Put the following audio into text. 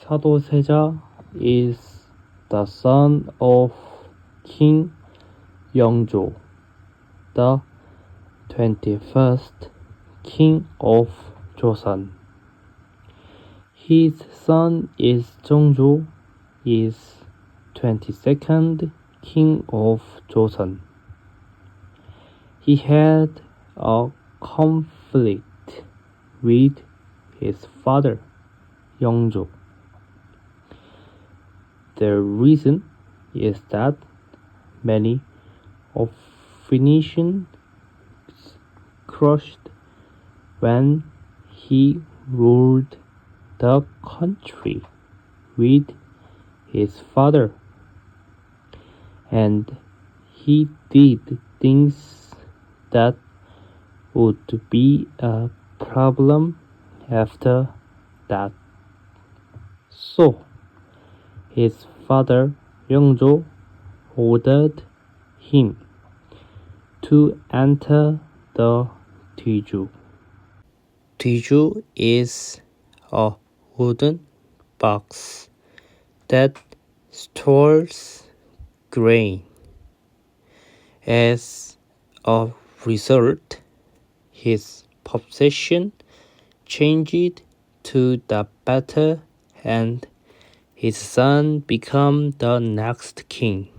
사도세자 is the son of King Yeongjo, the 21st king of Joseon. His son is Jeongjo, is 22nd king of Joseon. He had a conflict with his father, Yeongjo. The reason is that many of Phoenicians crushed when he ruled the country with his father, and he did things that would be a problem after that. So, his father Yeongjo ordered him to enter the Tiju. Tiju is a wooden box that stores grain. As a result, his position changed to the better and his son became the next king.